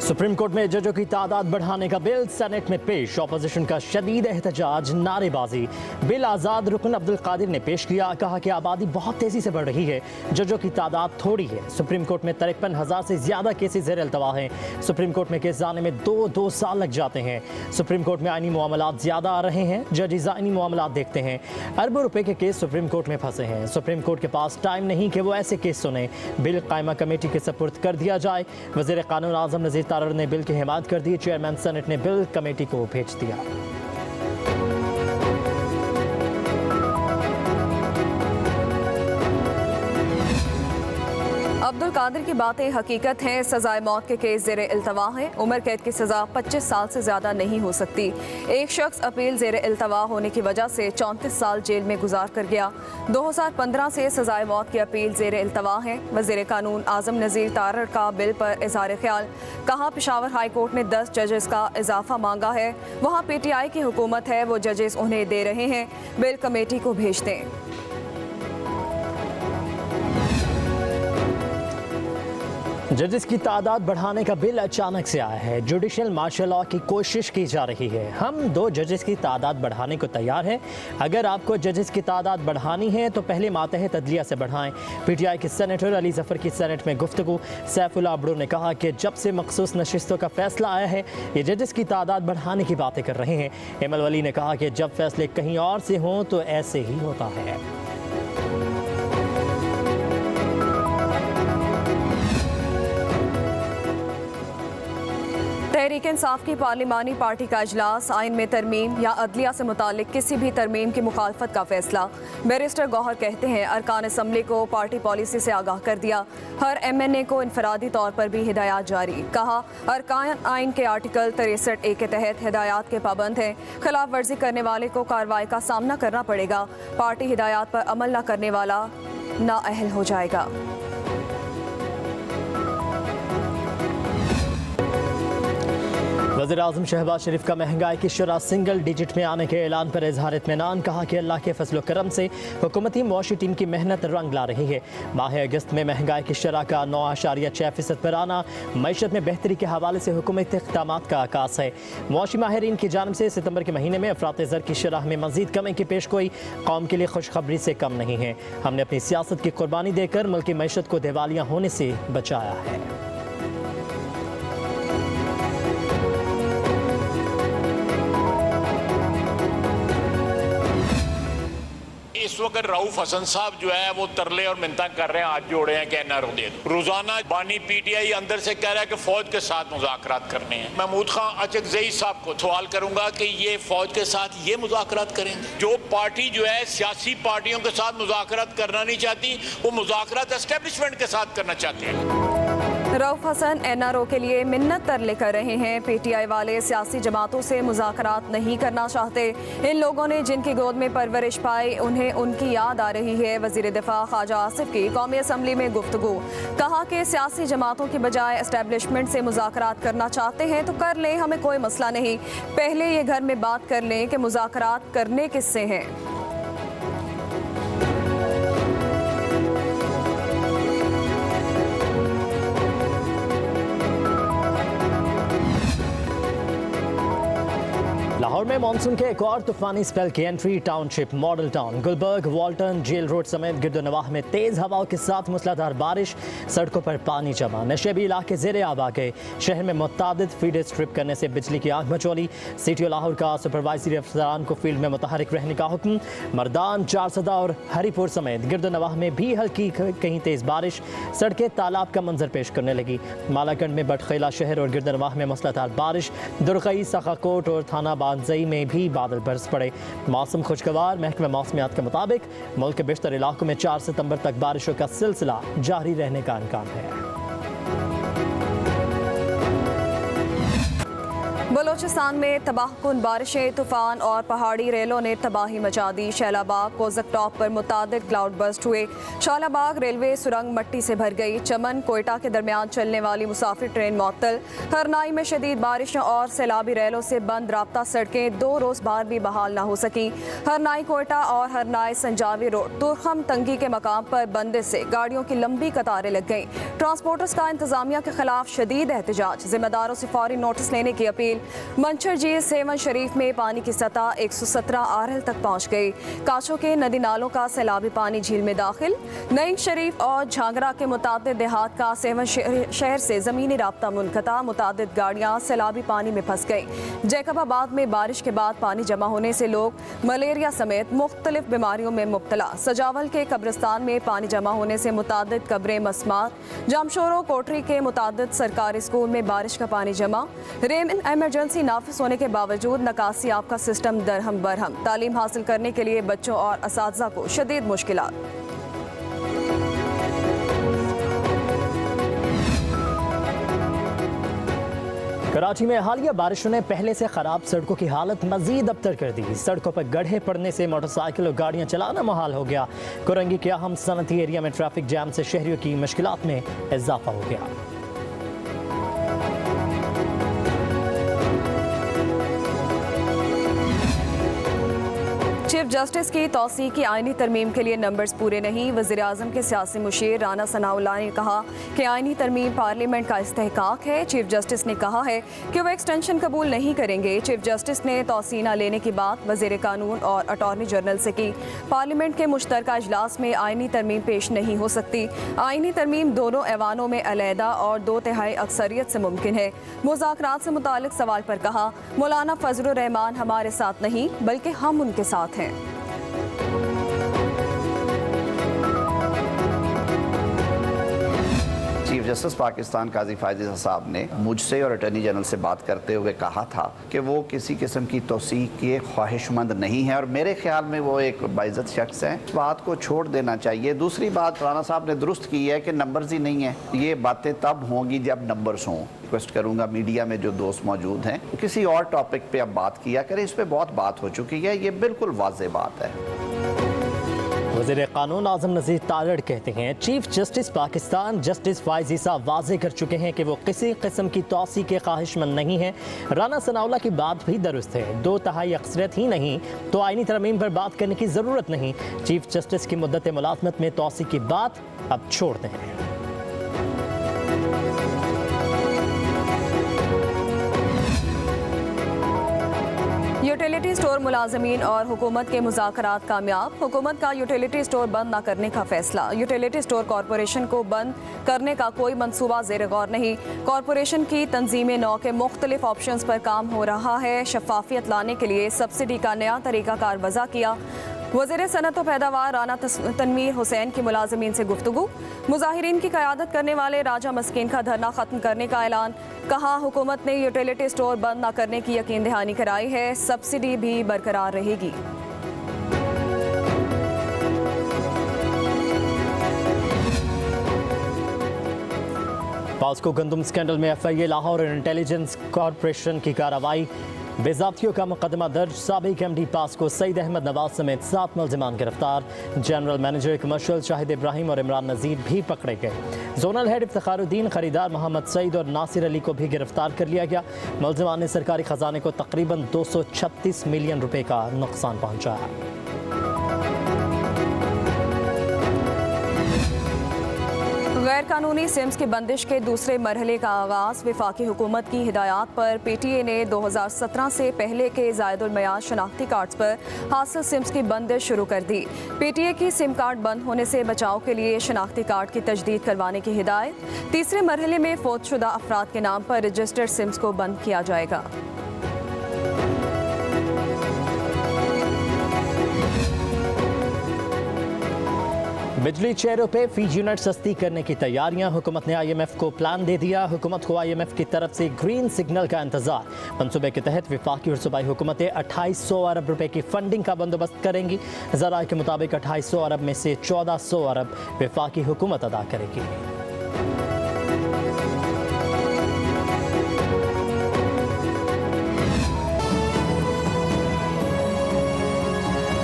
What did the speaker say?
Supreme court में जजों की तादाद बढ़ाने का बिल सेनेट में पेश, ऑपोजिशन का शदीद एहतजाज, नारेबाजी। बिल आज़ाद रुकन अब्दुल कादिर ने पेश किया, कहा कि आबादी बहुत तेजी से बढ़ रही है, जजों की तादाद थोड़ी है। सुप्रीम कोर्ट में 53,000 से ज्यादा केसेस ज़ेर अल्तवा हैं। सुप्रीम कोर्ट में केस जाने में दो साल लग जाते हैं। सुप्रीम कोर्ट में आईनी मामलात ज्यादा आ रहे हैं, जजेस आईनी मामलात देखते हैं। अरबों रुपए के केस सुप्रीम कोर्ट में फंसे हैं। सुप्रीम कोर्ट के पास टाइम नहीं कि वो ऐसे केस सुने। बिल कायमा कमेटी के सपुर्द कर दिया जाए। वज़ीर कानून आज़म नज़ीर तारड़ ने बिल की हिमायत कर दी। चेयरमैन सेनेट ने बिल कमेटी को भेज दिया। अब्दुल कादिर की बातें हकीकत हैं। सजाए मौत के केस ज़ेर इल्तवा हैं। उम्र कैद की सज़ा 25 साल से ज़्यादा नहीं हो सकती। एक शख्स अपील ज़ेर इल्तवा होने की वजह से 34 साल जेल में गुजार कर गया। 2015 से सजाए मौत की अपील ज़ेर इल्तवा है। वज़ीर कानून आज़म नज़ीर तारड़ का बिल पर इज़हार ख्याल, कहा पेशावर हाई कोर्ट ने 10 जजेस का इजाफा मांगा है। वहाँ PTI की हुकूमत है, वो जजेस उन्हें दे रहे हैं। बिल कमेटी को भेज दें। जजेस की तादाद बढ़ाने का बिल अचानक से आया है। जुडिशल मार्शल लॉ की कोशिश की जा रही है। हम 2 जजेस की तादाद बढ़ाने को तैयार हैं। अगर आपको जजेस की तादाद बढ़ानी है तो पहले मातहत अदलिया से बढ़ाएं। PTI के सेनेटर अली जफर की सेनेट में गुफ्तगू। सैफुल्लाह अब्दू ने कहा कि जब से मखसूस नशिस्तों का फैसला आया है, ये जजेस की तादाद बढ़ाने की बातें कर रहे हैं। एमल वली ने कहा कि जब फैसले कहीं और से हों तो ऐसे ही होता है। तहरीक इंसाफ की पार्लिमानी पार्टी का इजलास, आइन में तरमीम या अदलिया से मुतालिक किसी भी तरमीम की मुखालफत का फैसला। बैरिस्टर गौहर कहते हैं, अरकान असम्बली को पार्टी पॉलिसी से आगाह कर दिया। हर MNA को इनफरादी तौर पर भी हिदायत जारी। कहा, अरकान आइन के आर्टिकल 63A के तहत हिदायत के पाबंद हैं। खिलाफ वर्जी करने वाले को कार्रवाई का सामना करना पड़ेगा। पार्टी हिदायत पर अमल न करने वाला नाअहल हो जाएगा। वज़ीर आज़म शहबाज शरीफ का महंगाई की शरह सिंगल डिजिट में आने के ऐलान पर इजहार इत्मीनान, कहा कि अल्लाह के फजल करम से हुकूमती मुआशी टीम की मेहनत रंग ला रही है। माह अगस्त में महंगाई की शरह का 9.6% पर आना मईशत में बेहतरी के हवाले से हुकूमती इक़दामात का आकाश है। मुआशी माहिरीन की जानिब से सितंबर के महीने में अफरात ज़र की शरह में मजीद कमी की पेशगोई कौम के लिए खुशखबरी से कम नहीं है। हमने अपनी सियासत की कुर्बानी देकर मुल्क की मईशत को दिवालिया होने से बचाया है। इस वक्त रऊफ हसन साहब जो है वो तरले और मिन्नत कर रहे हैं, हाथ जोड़े हैं कि NRO दे दो। रोजाना बानी PTI अंदर से कह रहा है कि फौज के साथ मुज़ाकरात करने हैं। महमूद खान अचकज़ई साहब को सवाल करूंगा कि ये फौज के साथ ये मुज़ाकरात करेंगे? जो पार्टी जो है सियासी पार्टियों के साथ मुज़ाकरात करना नहीं चाहती, वो मुज़ाकरात एस्टेब्लिशमेंट के साथ करना चाहते हैं। रऊफ हसन NRO के लिए मिन्नत तरले कर रहे हैं। PTI वाले सियासी जमातों से मुज़ाकरात नहीं करना चाहते। इन लोगों ने जिनकी गोद में परवरिश पाई, उन्हें उनकी याद आ रही है। वज़ीर दिफा ख्वाजा आसिफ की कौमी असम्बली में गुफ्तगू, कहा कि सियासी जमातों की बजाय एस्टेब्लिशमेंट से मुज़ाकरात करना चाहते हैं तो कर लें, हमें कोई मसला नहीं। पहले ये घर में बात कर लें कि मुज़ाकरात करने किससे हैं। लाहौर में मानसून के एक और तूफानी स्पेल की entry. Township, model town, Gulberg, Walton, jail road समेत गिरदोनवाह में तेज हवाओं के साथ मूसलाधार बारिश, सड़कों पर पानी जमा, नशेबी इलाके ज़ेरे आब आ गए। शहर में मुतादिद फीडर स्ट्रिप करने से बिजली की आग मचौली। CTO लाहौर का सुपरवाइजरी अफसरान को फील्ड में मुतहरिक रहने का हुक्म। मर्दान, चारसदा और हरीपुर समेत गिरदोनवाह में भी हल्की कहीं तेज बारिश, सड़कें तालाब का मंजर पेश करने लगी। मालाकंड में बटखेला शहर और गिरदोनवाह में मूसलाधार बारिश, दुरकई, सखाकोट और थाना बानजई में भी बादल बरस पड़े। मौसम खुशगवार। महकमा मौसमियात के मुताबिक मुल्क के बेशतर इलाकों में 4 सितंबर तक बारिशों का सिलसिला जारी रहने का इम्कान है। बलोचिस्तान में तबाहकुन बारिशें, तूफान और पहाड़ी रेलों ने तबाही मचा दी। शैलाबाग कोज़क टॉप पर मुतादिद क्लाउड बर्स्ट हुए। शालाबाग रेलवे सुरंग मट्टी से भर गई। चमन कोयटा के दरमियान चलने वाली मुसाफिर ट्रेन मुअत्तल। हरनाई में शदीद बारिशों और सैलाबी रेलों से बंद राब्ता सड़कें 2 रोज़ बाद भी बहाल न हो सकी। हरनाई कोयटा और हरनाई संजावी रोड तुरखम तंगी के मकाम पर बंदिश से गाड़ियों की लंबी कतारें लग गईं। ट्रांसपोर्टर्स का इंतजामिया के खिलाफ शदीद एहतजाज, जिम्मेदारों से फौरी नोटिस लेने की अपील। मंचर झील सेवन शरीफ में पानी की सतह 117 आरएल तक पहुंच गई। काचों के नदी नालों का सैलाबी पानी झील में दाखिल। नईम शरीफ और झांगरा के मुतादिद देहात का सेवन शहर से जमीनी राब्ता मुनक़ता। मुतादिद गाड़ियां सैलाबी पानी में फंस गई। जैकबाबाद में बारिश के बाद पानी जमा होने से लोग मलेरिया समेत मुख्तलिफ बीमारियों में मुब्तला। सजावल के कब्रिस्तान में पानी जमा होने से मुतादिद कब्रें मसमार। जामशोरो कोटरी के मुतादिद सरकारी स्कूल में बारिश का पानी जमा। रेन इमरजेंसी नाफिज होने के बावजूद नकासी आपका सिस्टम दरहम बरहम। तालीम हासिल करने के लिए बच्चों और असातिज़ा को शदीद मुश्किलात। कराची में हालिया बारिशों ने पहले से खराब सड़कों की हालत मजीद अबतर कर दी। सड़कों पर गड्ढे पड़ने से मोटरसाइकिल और गाड़ियां चलाना मुहाल हो गया। कुरंगी के अहम सनती एरिया में ट्रैफिक जैम से शहरियों की मुश्किलात में इजाफा हो गया। चीफ जस्टिस की तौसीक की आईनी तरमीम के लिए नंबर्स पूरे नहीं। वज़ीर आज़म के सियासी मुशीर राना सनाउल्लाह ने कहा कि आईनी तरमीम पार्लियामेंट का इस्तेहकाक है। चीफ जस्टिस ने कहा है कि वह एक्सटेंशन कबूल नहीं करेंगे। चीफ जस्टिस ने तौसीह न लेने की बात वज़ीर कानून और अटॉर्नी जनरल से की। पार्लियामेंट के मुश्तरका इजलास में आईनी तरमीम पेश नहीं हो सकती। आईनी तरमीम दोनों ऐवानों में अलहदा और 2/3 अक्सरियत से मुमकिन है। मुज़ाकरात से मुतालिक सवाल पर कहा, मौलाना फजलुर रहमान हमारे साथ नहीं बल्कि हम उनके साथ हैं। चीफ जस्टिस पाकिस्तान काजी फायज़ साहब ने मुझसे और अटॉर्नी जनरल से बात करते हुए कहा था कि वो किसी किस्म की तौसीक के ख्वाहिशमंद नहीं है और मेरे ख्याल में वो एक बाइज़्ज़त शख्स हैं। इस बात को छोड़ देना चाहिए। दूसरी बात राना साहब ने दुरुस्त की है कि नंबर्स ही नहीं है। ये बातें तब होंगी जब नंबर्स हों। रिक्वेस्ट करूंगा मीडिया में जो दोस्त मौजूद हैं किसी और टॉपिक पे अब बात किया करें। इस पर बहुत बात हो चुकी है। ये बिल्कुल वाज़ेह बात है। वज़ीर कानून आज़म नज़ीर तारड़ कहते हैं चीफ जस्टिस पाकिस्तान जस्टिस फायज़ी साहब वाज़ेह कर चुके हैं कि वो किसी किस्म की तौसी के ख्वाहिशमंद नहीं है। राना सनाउल्लाह की बात भी दुरुस्त है। 2/3 अक्सरियत ही नहीं तो आईनी तरमीम पर बात करने की ज़रूरत नहीं। चीफ जस्टिस की मुद्दत मुलाज़मत में तौसी की बात अब छोड़ दें। यूटिलिटी स्टोर मुलाजमीन और हुकूमत के मुज़ाकरात कामयाब। हुकूमत का यूटिलिटी स्टोर बंद न करने का फैसला। यूटिलिटी स्टोर कॉरपोरेशन को बंद करने का कोई मंसूबा ज़ेर गौर नहीं। कॉरपोरेशन की तंजीम नौ के मुख्तलिफ ऑप्शंस पर काम हो रहा है। शफाफियत लाने के लिए सब्सिडी का नया तरीक़ाकार वज़ा किया। वज़ीर सनत व पैदावार राना तनवीर हुसैन की मुलाजमीन से गुफ्तगू। मुजाहिरीन की क़यादत करने वाले राजा मस्कीन का धरना ख़त्म करने का ऐलान। कहा, हुकूमत ने यूटिलिटी स्टोर बंद न करने की यकीन दहानी कराई है। सब्सिडी भी बरकरार रहेगी। पास्को गंदम स्कैंडल में FIA लाहौर इंटेलिजेंस कॉरपोरेशन की कार्रवाई। बेज़ाब्तियों का मुकदमा दर्ज। साबिक MD पास्को सईद अहमद नवाज समेत 7 मुल्ज़िमान गिरफ्तार। General manager commercial Shahid Ibrahim और इमरान नज़ीर भी पकड़े गए। जोनल हेड इफ्तिखारुद्दीन, खरीदार मोहम्मद सईद और नासिर अली को भी गिरफ्तार कर लिया गया। मुल्ज़िमान ने सरकारी खजाने को तकरीबन 236 मिलियन रुपए का नुकसान पहुँचाया। गैर कानूनी सिम्स की बंदिश के दूसरे मरहले का आगाज़। वफाकी हुकूमत की हिदायत पर PTA ने 2017 से पहले के ज़ायदुल मयाद शनाख्ती कार्ड्स पर हासिल सिम्स की बंदिश शुरू कर दी। PTA की सिम कार्ड बंद होने से बचाव के लिए शनाख्ती कार्ड की तजदीद करवाने की हिदायत। तीसरे मरहले में फौतशुदा अफराद के नाम पर रजिस्टर्ड सिम्स को बंद किया जाएगा। बिजली चेहरों पे फीस यूनिट सस्ती करने की तैयारियां। हुकूमत ने IMF को प्लान दे दिया। हुकूमत को IMF की तरफ से ग्रीन सिग्नल का इंतजार। मंसूबे के तहत वफाकी और सूबाई हुकूमतें 2800 अरब रुपए की फंडिंग का बंदोबस्त करेंगी। ज़राए के मुताबिक 2800 अरब में से 1400 अरब वफाकी हुकूमत अदा करेगी।